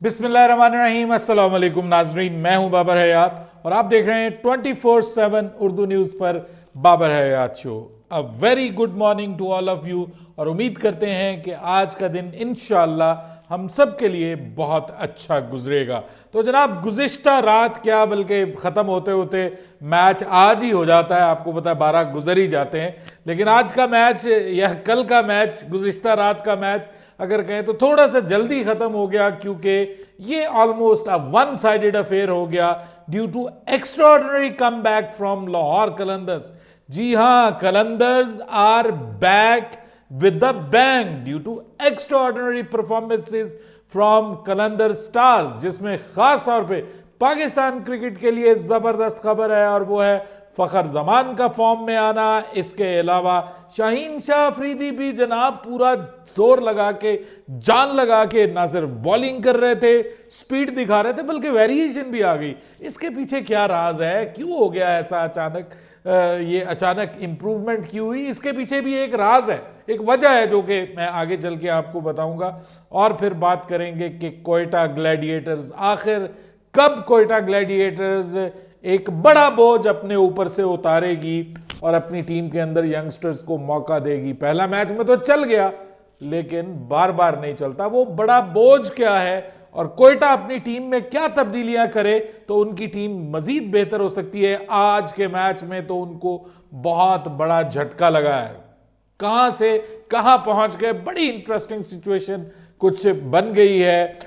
बिस्मिल्लाहिर्रहमानिर्रहीम, अस्सलाम वालेकुम नाजरीन। मैं हूं बाबर हयात और आप देख रहे हैं 24/7 उर्दू न्यूज़ पर Babar Hayat show. A very good morning to all of you और उम्मीद करते हैं कि आज का दिन इंशाअल्लाह हम सब के लिए बहुत अच्छा गुजरेगा। तो जनाब, गुज़िश्ता रात क्या बल्कि ख़त्म होते होते मैच आज ही हो जाता है। आपको पता है 12 गुजर ही जाते हैं, लेकिन आज का मैच या कल का मैच, गुज़िश्ता रात का मैच अगर कहें तो थोड़ा सा जल्दी खत्म हो गया, क्योंकि ये almost a one sided affair हो गया due to extraordinary come back from Lahore Qalandars. जी हां, Qalandars are back with the bang due to extraordinary performances from Qalandar stars, जिसमें खास तौर पे पाकिस्तान क्रिकेट के लिए जबरदस्त खबर है और वो है फखर जमान का फॉर्म में आना। इसके अलावा शाहीन शाह अफरीदी भी जनाब पूरा जोर लगा के, जान लगा के ना सिर्फ बॉलिंग कर रहे थे, स्पीड दिखा रहे थे, बल्कि वेरिएशन भी आ गई। इसके पीछे क्या राज है, क्यों हो गया ऐसा अचानक, ये अचानक इंप्रूवमेंट क्यों हुई? इसके पीछे भी एक राज है, एक वजह है, जो कि मैं आगे चल के आपको बताऊंगा। और फिर बात करेंगे कि कोयटा ग्लैडिएटर्स आखिर कब कोयटा ग्लैडिएटर्स एक बड़ा बोझ अपने ऊपर से उतारेगी और अपनी टीम के अंदर यंगस्टर्स को मौका देगी। पहला मैच में तो चल गया, लेकिन बार बार नहीं चलता। वो बड़ा बोझ क्या है और कोयटा अपनी टीम में क्या तब्दीलियां करे तो उनकी टीम मजीद बेहतर हो सकती है। आज के मैच में तो उनको बहुत बड़ा झटका लगा है, कहां से कहां पहुंच गए। बड़ी इंटरेस्टिंग सिचुएशन कुछ बन गई है।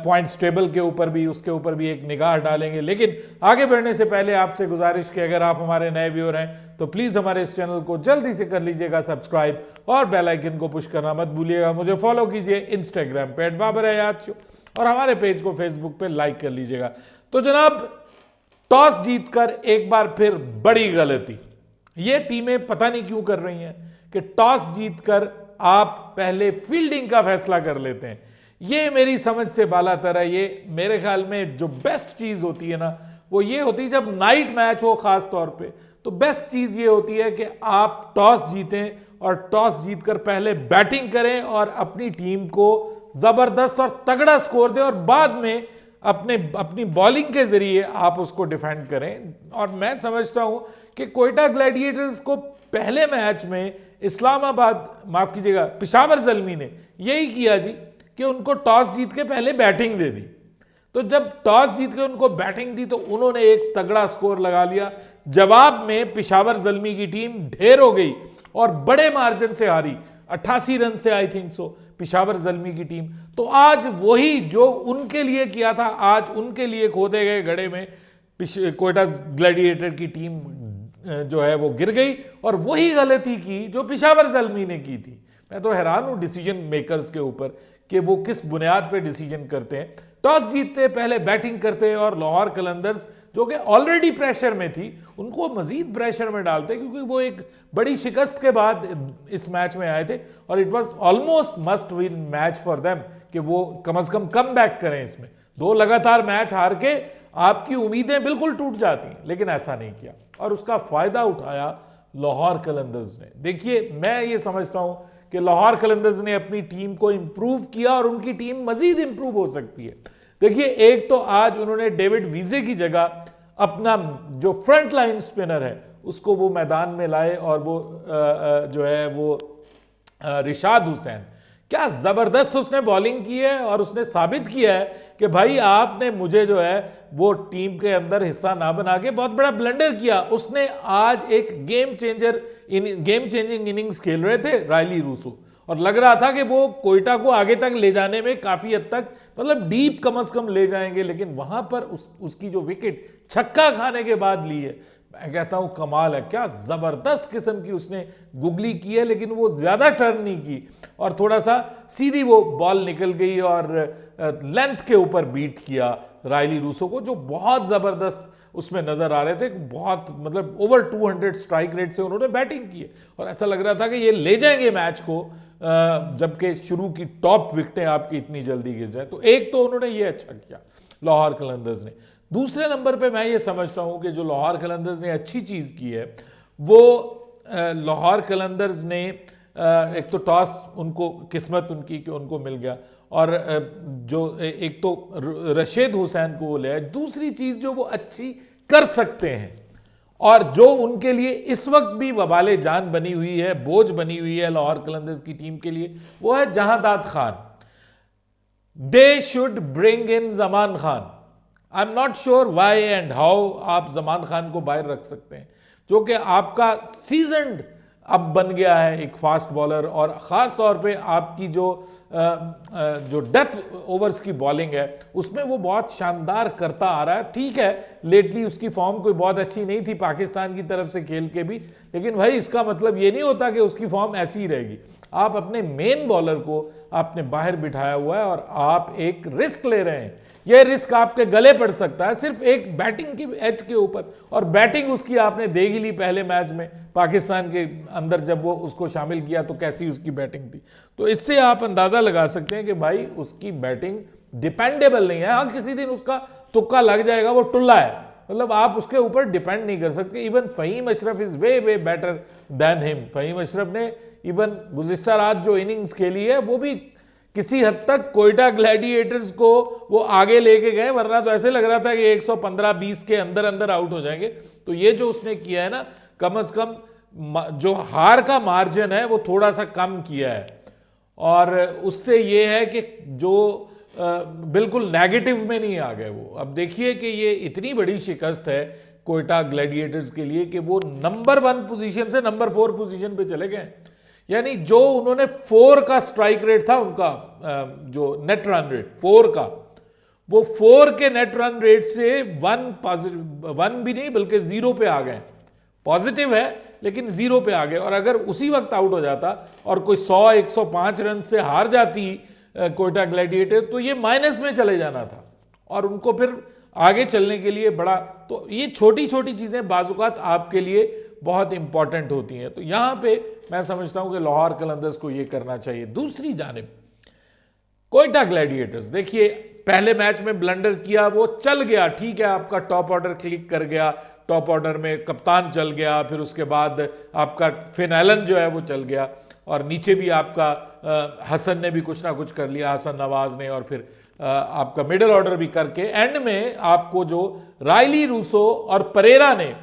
पॉइंट्स टेबल के ऊपर भी, उसके ऊपर भी एक निगाह डालेंगे। लेकिन आगे बढ़ने से पहले आपसे गुजारिश कि अगर आप हमारे नए व्यूअर हैं तो प्लीज हमारे इस चैनल को जल्दी से कर लीजिएगा सब्सक्राइब और बेल आइकन को पुश करना मत भूलिएगा। मुझे फॉलो कीजिए इंस्टाग्राम पे @बाबर-ए-हयात-शो और हमारे पेज को फेसबुक पे लाइक कर लीजिएगा। तो जनाब, टॉस जीतकर एक बार फिर बड़ी गलती ये टीमें पता नहीं क्यों कर रही हैं कि टॉस जीतकर आप पहले फील्डिंग का फैसला कर लेते हैं। ये मेरी समझ से बालातर है। ये मेरे ख्याल में जो बेस्ट चीज होती है ना, वो ये होती है जब नाइट मैच हो, खास तौर पे तो बेस्ट चीज ये होती है कि आप टॉस जीतें और टॉस जीतकर पहले बैटिंग करें और अपनी टीम को जबरदस्त और तगड़ा स्कोर दें और बाद में अपनी बॉलिंग के जरिए आप उसको डिफेंड करें। और मैं समझता हूं कि कोयटा ग्लैडिएटर्स को पहले मैच में इस्लामाबाद, माफ कीजिएगा, पेशावर ज़ल्मी ने यही किया जी कि उनको टॉस जीत के पहले बैटिंग दे दी। तो जब टॉस जीत के उनको बैटिंग दी तो उन्होंने एक तगड़ा स्कोर लगा लिया। जवाब में पेशावर ज़ल्मी की टीम ढेर हो गई और बड़े मार्जिन से हारी, 88 रन से, I think so, Peshawar Zalmi की टीम। तो आज वही जो उनके लिए किया था, आज उनके लिए खोदे गए गड्ढे में कोयटा ग्लैडिएटर की टीम जो है वो गिर गई और वही गलती की जो पेशावर ज़ल्मी ने की थी। मैं तो हैरान हूं डिसीजन मेकर्स के ऊपर कि वो किस बुनियाद पे डिसीजन करते हैं। टॉस जीतते पहले बैटिंग करते और लाहौर कलंदर्स जो कि ऑलरेडी प्रेशर में थी उनको मजीद प्रेशर में डालते, क्योंकि वो एक बड़ी शिकस्त के बाद इस मैच में आए थे और it was almost must win match for them कि वो कम से कम बैक करें। इसमें 2 लगातार मैच हार के आपकी उम्मीदें बिल्कुल टूट जाती हैं, लेकिन ऐसा नहीं किया और उसका फायदा उठाया लाहौर कलंदर्स ने। देखिए, मैं ये समझता हूं कि लाहौर कलंदर्स ने अपनी टीम को इंप्रूव किया और उनकी टीम मजीद इंप्रूव हो सकती है। देखिए, एक तो आज उन्होंने डेविड वीजे की जगह अपना जो फ्रंट लाइन स्पिनर है उसको वो मैदान में लाए और वो जो है वो रिशाद हुसैन, क्या जबरदस्त उसने बॉलिंग की है और उसने साबित किया है कि भाई आपने मुझे जो है वो टीम के अंदर हिस्सा ना बना के बहुत बड़ा ब्लंडर किया। उसने आज एक गेम चेंजिंग इनिंग्स खेल रहे थे रायली रूसो और लग रहा था कि वो कोयटा को आगे तक ले जाने में काफी हद तक, मतलब डीप कम से कम ले जाएंगे, लेकिन वहां पर उसकी जो विकेट छक्का खाने के बाद ली है, मैं कहता हूं कमाल है। क्या जबरदस्त किस्म की उसने गुगली की है, लेकिन वो ज्यादा टर्न नहीं की और थोड़ा सा सीधी वो बॉल निकल गई और लेंथ के ऊपर बीट किया रायली रूसो को, जो बहुत जबरदस्त उसमें नजर आ रहे थे। बहुत, मतलब ओवर 200 स्ट्राइक रेट से उन्होंने बैटिंग की है और ऐसा लग रहा था कि ये ले जाएंगे मैच को, जबकि शुरू की टॉप विकेटें आपकी इतनी जल्दी गिर जाए। तो एक तो उन्होंने ये अच्छा किया लाहौर कलंदर्स ने। दूसरे नंबर पे मैं ये समझता हूं कि जो लाहौर कलंदर्स ने अच्छी चीज की है वो लाहौर कलंदर्स ने एक तो टॉस, उनको किस्मत उनकी कि उनको मिल गया, और जो एक तो रशीद हुसैन को वो ले आए, दूसरी चीज जो वो अच्छी कर सकते हैं और जो उनके लिए इस वक्त भी वबाले जान बनी हुई है, बोझ बनी हुई है लाहौर कलंदर्स की टीम के लिए, वो है Jahandad Khan. They should bring in Zaman Khan. I am not sure why and how आप जमान खान को बाहर रख सकते हैं, जो कि आपका सीजन्ड अब बन गया है एक फास्ट बॉलर, और ख़ास तौर पे आपकी जो डेथ ओवर्स की बॉलिंग है उसमें वो बहुत शानदार करता आ रहा है। ठीक है, लेटली उसकी फॉर्म कोई बहुत अच्छी नहीं थी पाकिस्तान की तरफ से खेल के भी, लेकिन भाई इसका मतलब ये नहीं होता कि उसकी फॉर्म ऐसी ही रहेगी। आप अपने मेन बॉलर को आपने बाहर बिठाया हुआ है और आप एक रिस्क ले रहे हैं। यह रिस्क आपके गले पड़ सकता है सिर्फ एक बैटिंग की एज के ऊपर, और बैटिंग उसकी आपने देख ही ली पहले मैच में पाकिस्तान के अंदर जब वो उसको शामिल किया तो कैसी उसकी बैटिंग थी। तो इससे आप अंदाजा लगा सकते हैं कि भाई उसकी बैटिंग डिपेंडेबल नहीं है। हाँ, किसी दिन उसका तुक्का लग जाएगा, वो टुल्ला है, मतलब आप उसके ऊपर डिपेंड नहीं कर सकते। Even Faheem Ashraf is way way better than him. Faheem Ashraf ने इवन गुज़िश्ता रात जो इनिंग्स खेली है वो भी किसी हद तक कोयटा ग्लैडिएटर्स को वो आगे लेके गए, वरना तो ऐसे लग रहा था कि 115-20 के अंदर अंदर आउट हो जाएंगे। तो ये जो उसने किया है ना, कम से कम जो हार का मार्जिन है वो थोड़ा सा कम किया है, और उससे ये है कि जो बिल्कुल नेगेटिव में नहीं आ गए वो। अब देखिए कि ये इतनी बड़ी शिकस्त है कोयटा ग्लैडिएटर्स के लिए कि वो नंबर 1 पोजीशन से नंबर 4 पोजीशन पे चले गए। यानी जो उन्होंने 4 का स्ट्राइक रेट था उनका, जो नेट रन रेट 4 का, वो 4 के नेट रन रेट से 1 भी नहीं बल्कि 0 पे आ गए। पॉजिटिव है लेकिन 0 पे आ गए, और अगर उसी वक्त आउट हो जाता और कोई 100-105 रन से हार जाती कोयटा ग्लैडिएटर, तो ये माइनस में चले जाना था और उनको फिर आगे चलने के लिए बड़ा, तो ये छोटी छोटी चीजें बाजुकात आपके लिए बहुत इंपॉर्टेंट होती हैं। तो यहां पे मैं समझता हूं कि लाहौर कलंदर्स को ये करना चाहिए। दूसरी जानिब कोयटा ग्लैडिएटर्स, देखिए पहले मैच में ब्लंडर किया, वो चल गया, ठीक है, आपका टॉप ऑर्डर क्लिक कर गया, टॉप ऑर्डर में कप्तान चल गया, फिर उसके बाद आपका फिन एलन जो है वो चल गया, और नीचे भी आपका हसन ने भी कुछ ना कुछ कर लिया, हसन नवाज ने, और फिर आपका मिडिल ऑर्डर भी करके एंड में आपको जो रायली रूसो और परेरा ने,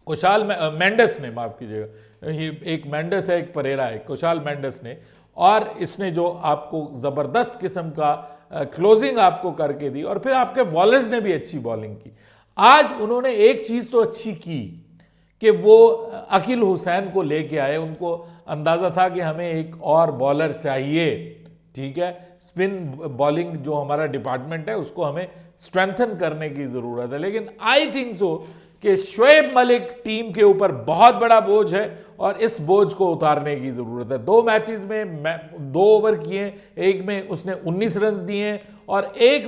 कुशाल मेंडस ने, माफ कीजिएगा, ये एक मेंडस है एक परेरा है, कुशाल मेंडस ने, और इसने जो आपको जबरदस्त किस्म का क्लोजिंग आपको करके दी, और फिर आपके बॉलर्स ने भी अच्छी बॉलिंग की। आज उन्होंने एक चीज तो अच्छी की कि वो अकील हुसैन को लेके आए। उनको अंदाजा था कि हमें एक और बॉलर चाहिए, ठीक है, स्पिन बॉलिंग जो हमारा डिपार्टमेंट है उसको हमें स्ट्रेंथन करने की जरूरत है। लेकिन आई थिंक सो कि शोएब मलिक टीम के ऊपर बहुत बड़ा बोझ है और इस बोझ को उतारने की जरूरत है। 2 मैचेस में 2 ओवर किए, एक में उसने 19 रन दिए और एक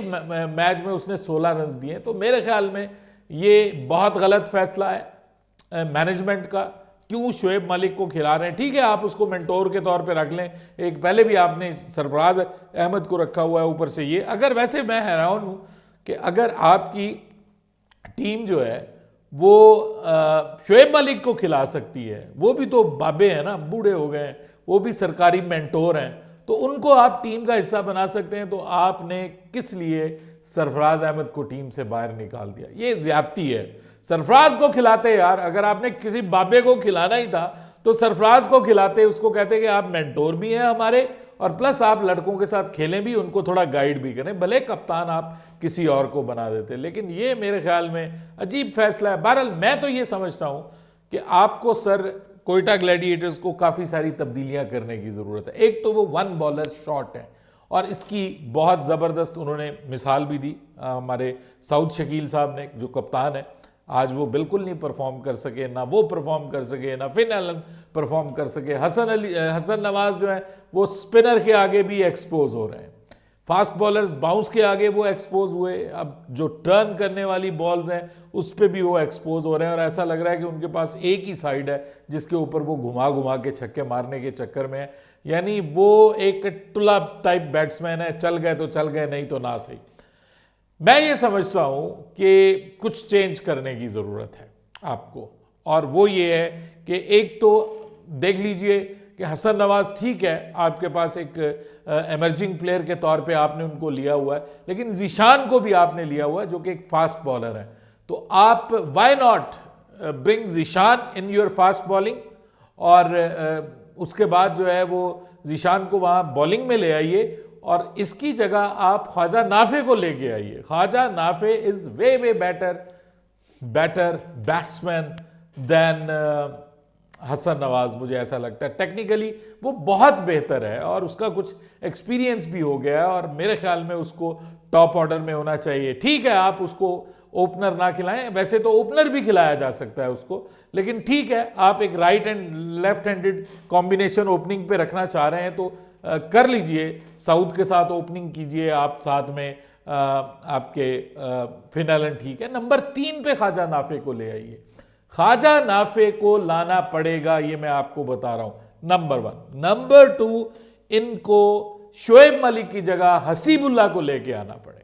मैच में उसने 16 रन दिए। तो मेरे ख्याल में ये बहुत गलत फैसला है मैनेजमेंट का। क्यों शोएब मलिक को खिला रहे हैं? ठीक है, आप उसको मेंटोर के तौर पे रख लें, एक पहले भी आपने सरफराज अहमद को रखा हुआ है ऊपर से ये। अगर वैसे मैं हैरान हूं कि अगर आपकी टीम जो है वो शोएब मलिक को खिला सकती है, वो भी तो बाबे हैं ना, बूढ़े हो गए हैं, वो भी सरकारी मेंटोर हैं, तो उनको आप टीम का हिस्सा बना सकते हैं। तो आपने किस लिए सरफराज अहमद को टीम से बाहर निकाल दिया? ये ज्यादती है। सरफराज को खिलाते यार, अगर आपने किसी बाबे को खिलाना ही था तो सरफराज को खिलाते, उसको कहते कि आप मेंटोर भी हैं हमारे और प्लस आप लड़कों के साथ खेलें भी, उनको थोड़ा गाइड भी करें, भले कप्तान आप किसी और को बना देते। लेकिन ये मेरे ख्याल में अजीब फैसला है। बहरहाल मैं तो ये समझता हूं कि आपको सर कोयटा ग्लैडिएटर्स को काफ़ी सारी तब्दीलियां करने की ज़रूरत है। एक तो वो 1 बॉलर शॉट है और इसकी बहुत ज़बरदस्त उन्होंने मिसाल भी दी हमारे सऊद शकील साहब ने, जो कप्तान है। आज वो बिल्कुल नहीं परफॉर्म कर सके, ना वो परफॉर्म कर सके, ना फिन एलन परफॉर्म कर सके। हसन नवाज जो है वो स्पिनर के आगे भी एक्सपोज हो रहे हैं, फास्ट बॉलर्स बाउंस के आगे वो एक्सपोज हुए, अब जो टर्न करने वाली बॉल्स हैं उस पर भी वो एक्सपोज हो रहे हैं, और ऐसा लग रहा है कि उनके पास एक ही साइड है जिसके ऊपर वो घुमा घुमा के छक्के मारने के चक्कर में है। यानी वो एक टुला टाइप बैट्समैन है, चल गए तो चल गए, नहीं तो ना सही। मैं ये समझता हूं कि कुछ चेंज करने की ज़रूरत है आपको, और वो ये है कि एक तो देख लीजिए कि हसन नवाज ठीक है, आपके पास एक एमर्जिंग प्लेयर के तौर पे आपने उनको लिया हुआ है, लेकिन जीशान को भी आपने लिया हुआ है जो कि एक फास्ट बॉलर है। तो आप why not bring Zeeshan in your fast bowling, और उसके बाद जो है वो जीशान को वहाँ बॉलिंग में ले आइए और इसकी जगह आप ख्वाजा नाफे को लेके आइए। Khawaja Nafay is way way better batsman than Hasan Nawaz, मुझे ऐसा लगता है। टेक्निकली वो बहुत बेहतर है और उसका कुछ एक्सपीरियंस भी हो गया है और मेरे ख्याल में उसको टॉप ऑर्डर में होना चाहिए। ठीक है, आप उसको ओपनर ना खिलाएं, वैसे तो ओपनर भी खिलाया जा सकता है उसको, लेकिन ठीक है, आप एक right and left handed combination opening पे रखना चाह रहे हैं तो कर लीजिए। साउथ के साथ ओपनिंग कीजिए आप, साथ में आपके फिन एलन ठीक है। नंबर 3 पे ख्वाजा नाफे को ले आइए। ख्वाजा नाफे को लाना पड़ेगा, ये मैं आपको बता रहा हूं, नंबर 1। नंबर 2, इनको शोएब मलिक की जगह हसीबुल्लाह को लेके आना पड़ेगा।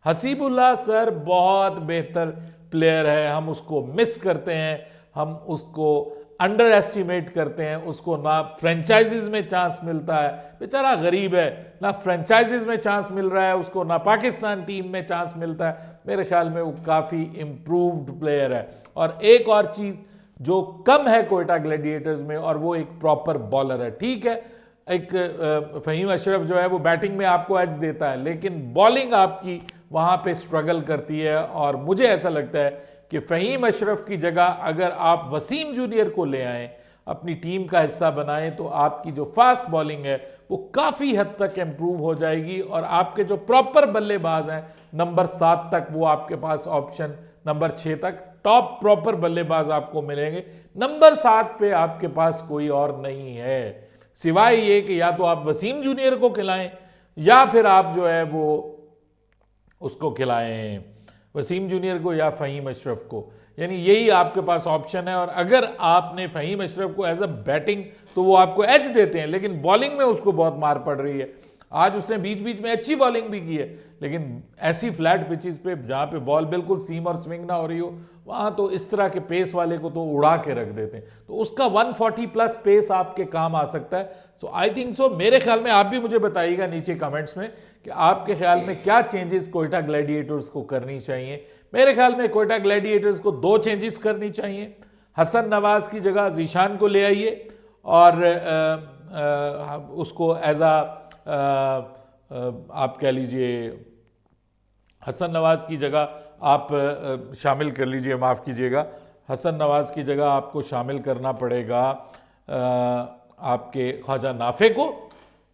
हसीबुल्लाह सर बहुत बेहतर प्लेयर है, हम उसको मिस करते हैं, हम उसको अंडर एस्टिमेट करते हैं, उसको ना फ्रेंचाइजीज में चांस मिलता है, बेचारा गरीब है, ना फ्रेंचाइजीज में चांस मिल रहा है उसको, ना पाकिस्तान टीम में चांस मिलता है। मेरे ख्याल में वो काफ़ी इम्प्रूव्ड प्लेयर है। और एक और चीज़ जो कम है कोयटा ग्लैडिएटर्स में, और वो एक प्रॉपर बॉलर है। ठीक है, एक फ़हीम अशरफ जो है वो बैटिंग में आपको एज देता है, लेकिन बॉलिंग आपकी वहाँ पे स्ट्रगल करती है। और मुझे ऐसा लगता है कि फ़हीम अशरफ की जगह अगर आप वसीम जूनियर को ले आएँ, अपनी टीम का हिस्सा बनाएं, तो आपकी जो फास्ट बॉलिंग है वो काफ़ी हद तक इम्प्रूव हो जाएगी। और आपके जो प्रॉपर बल्लेबाज हैं नंबर 7 तक, वो आपके पास ऑप्शन नंबर 6 तक टॉप प्रॉपर बल्लेबाज आपको मिलेंगे। नंबर 7 पे आपके पास कोई और नहीं है सिवाय ये कि या तो आप वसीम जूनियर को खिलाएं या फिर आप जो है वो उसको खिलाएं, वसीम जूनियर को या फ़हीम अशरफ को, यानी यही आपके पास ऑप्शन है। और अगर आपने फ़हीम अशरफ को एज अ बैटिंग तो वो आपको एज देते हैं, लेकिन बॉलिंग में उसको बहुत मार पड़ रही है। आज उसने बीच बीच में अच्छी बॉलिंग भी की है, लेकिन ऐसी फ्लैट पिचेस पे जहाँ पे बॉल बिल्कुल सीम और स्विंग ना हो रही हो, वहाँ तो इस तरह के पेस वाले को तो उड़ा के रख देते हैं। तो उसका 140 प्लस पेस आपके काम आ सकता है। सो आई थिंक सो, मेरे ख्याल में आप भी मुझे बताइएगा नीचे कमेंट्स में कि आपके ख्याल में क्या चेंजेस कोयटा ग्लैडिएटर्स को करनी चाहिए। मेरे ख्याल में कोयटा ग्लैडिएटर्स को 2 चेंजेस करनी चाहिए। हसन नवाज की जगह जीशान को ले आइए और उसको एज आप कह लीजिए हसन नवाज की जगह आप शामिल कर लीजिए, माफ़ कीजिएगा, हसन नवाज की जगह आपको शामिल करना पड़ेगा आपके ख्वाजा नाफे को,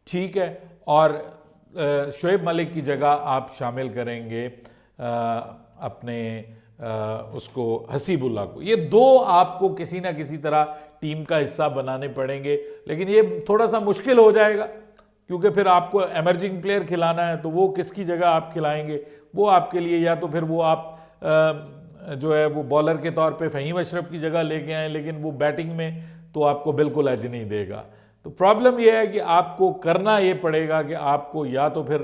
ठीक है। और शोएब मलिक की जगह आप शामिल करेंगे अपने उसको हसीबुल्लाह को। ये 2 आपको किसी ना किसी तरह टीम का हिस्सा बनाने पड़ेंगे, लेकिन ये थोड़ा सा मुश्किल हो जाएगा क्योंकि फिर आपको एमर्जिंग प्लेयर खिलाना है, तो वो किसकी जगह आप खिलाएंगे, वो आपके लिए या तो फिर वो आप जो है वो बॉलर के तौर पे फ़हीम अशरफ की जगह लेके आए, लेकिन वो बैटिंग में तो आपको बिल्कुल एज नहीं देगा। तो प्रॉब्लम ये है कि आपको करना ये पड़ेगा कि आपको या तो फिर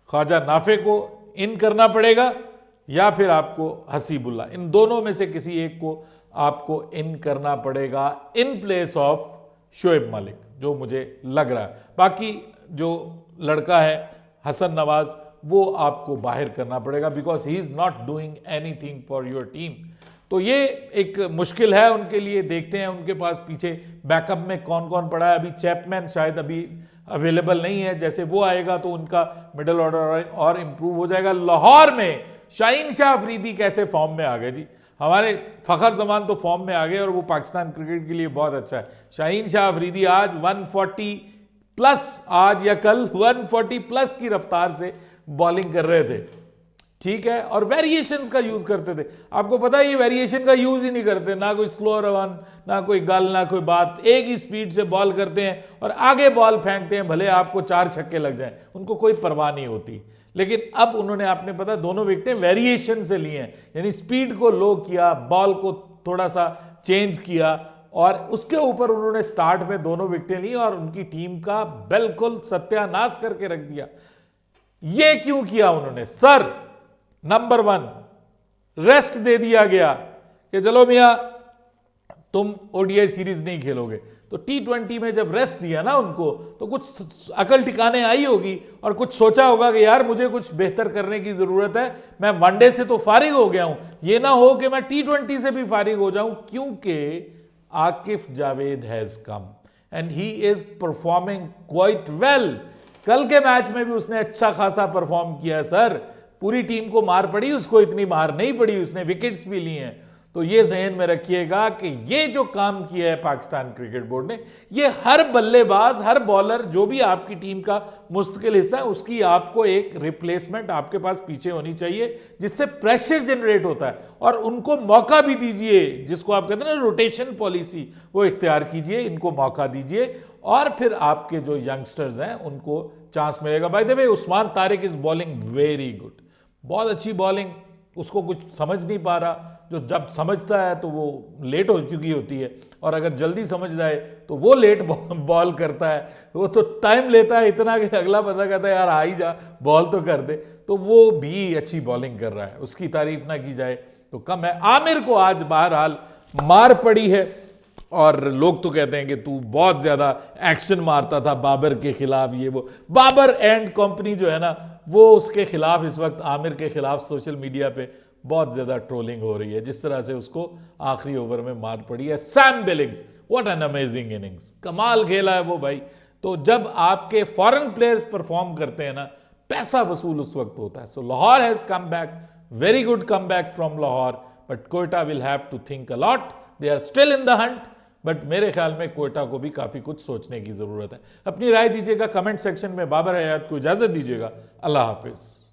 ख्वाजा नाफे को इन करना पड़ेगा या फिर आपको हसीबुल्लाह, इन दोनों में से किसी एक को आपको इन करना पड़ेगा in place of Shoaib Malik, जो मुझे लग रहा है। बाकी जो लड़का है हसन नवाज, वो आपको बाहर करना पड़ेगा because he is not doing anything for your team. तो ये एक मुश्किल है उनके लिए। देखते हैं उनके पास पीछे बैकअप में कौन कौन पड़ा है। अभी चैपमैन शायद अभी अवेलेबल नहीं है, जैसे वो आएगा तो उनका मिडिल ऑर्डर और इम्प्रूव हो जाएगा। लाहौर में शाहीन शाह अफरीदी कैसे फॉर्म में आ गए जी, हमारे फ़खर जमान तो फॉर्म में आ गए और वो पाकिस्तान क्रिकेट के लिए बहुत अच्छा है। शाहीन शाह अफरीदी आज 140 प्लस, आज या कल 140 प्लस की रफ्तार से बॉलिंग कर रहे थे, ठीक है, और वेरिएशंस का यूज करते थे। आपको पता है ये वेरिएशन का यूज ही नहीं करते, ना कोई स्लो रन, ना कोई गल, ना कोई बात, एक ही स्पीड से बॉल करते हैं और आगे बॉल फेंकते हैं, भले आपको 4 छक्के लग जाएं, उनको कोई परवाह नहीं होती। लेकिन अब उन्होंने, आपने पता, दोनों विकेटें वेरिएशन से लिए हैं, यानी स्पीड को लो किया, बॉल को थोड़ा सा चेंज किया और उसके ऊपर उन्होंने स्टार्ट में दोनों विकेटें ली और उनकी टीम का बिल्कुल सत्यानाश करके रख दिया। ये क्यों किया उन्होंने सर? नंबर 1, रेस्ट दे दिया गया कि चलो मियां तुम ओडीआई सीरीज नहीं खेलोगे। तो T20 में जब रेस्ट दिया ना उनको, तो कुछ अकल ठिकाने आई होगी और कुछ सोचा होगा कि यार मुझे कुछ बेहतर करने की जरूरत है, मैं वनडे से तो फारिग हो गया हूं, ये ना हो कि मैं T20 से भी फारिग हो जाऊं, क्योंकि Akif Javed has come and he is performing quite well. कल के मैच में भी उसने अच्छा खासा परफॉर्म किया सर, पूरी टीम को मार पड़ी, उसको इतनी मार नहीं पड़ी, उसने विकेट्स भी लिए हैं। तो ये जहन में रखिएगा कि ये जो काम किया है पाकिस्तान क्रिकेट बोर्ड ने, ये हर बल्लेबाज, हर बॉलर जो भी आपकी टीम का मुस्तकिल हिस्सा है, उसकी आपको एक रिप्लेसमेंट आपके पास पीछे होनी चाहिए, जिससे प्रेशर जनरेट होता है। और उनको मौका भी दीजिए, जिसको आप कहते हैं ना रोटेशन पॉलिसी, वो इख्तियार कीजिए, इनको मौका दीजिए और फिर आपके जो यंगस्टर्स हैं उनको चांस मिलेगा। By the way, Usman Tariq is bowling very good, बहुत अच्छी बॉलिंग, उसको कुछ समझ नहीं पा रहा। जो जब समझता है तो वो लेट हो चुकी होती है, और अगर जल्दी समझ जाए तो वो लेट बॉल करता है, वो तो टाइम लेता है इतना कि अगला बंदा कहता है यार आ ही जा, बॉल तो कर दे। तो वो भी अच्छी बॉलिंग कर रहा है, उसकी तारीफ ना की जाए तो कम है। आमिर को आज बहरहाल मार पड़ी है, और लोग तो कहते हैं कि तू बहुत ज्यादा एक्शन मारता था बाबर के खिलाफ, ये वो। बाबर एंड कंपनी जो है ना, वो उसके खिलाफ इस वक्त, आमिर के खिलाफ सोशल मीडिया पे बहुत ज्यादा ट्रोलिंग हो रही है, जिस तरह से उसको आखिरी ओवर में मार पड़ी है। Sam Billings, what an amazing innings, कमाल खेला है वो भाई। तो जब आपके फॉरेन प्लेयर्स परफॉर्म करते हैं ना, पैसा वसूल उस वक्त होता है। So Lahore has come back, very good come back from Lahore, but Quetta will have to think a lot, they are still in the hunt, but मेरे ख्याल में कोयटा को भी काफी कुछ सोचने की जरूरत है। अपनी राय दीजिएगा कमेंट सेक्शन में। बाबर हयात को इजाजत दीजिएगा, अल्लाह हाफिज।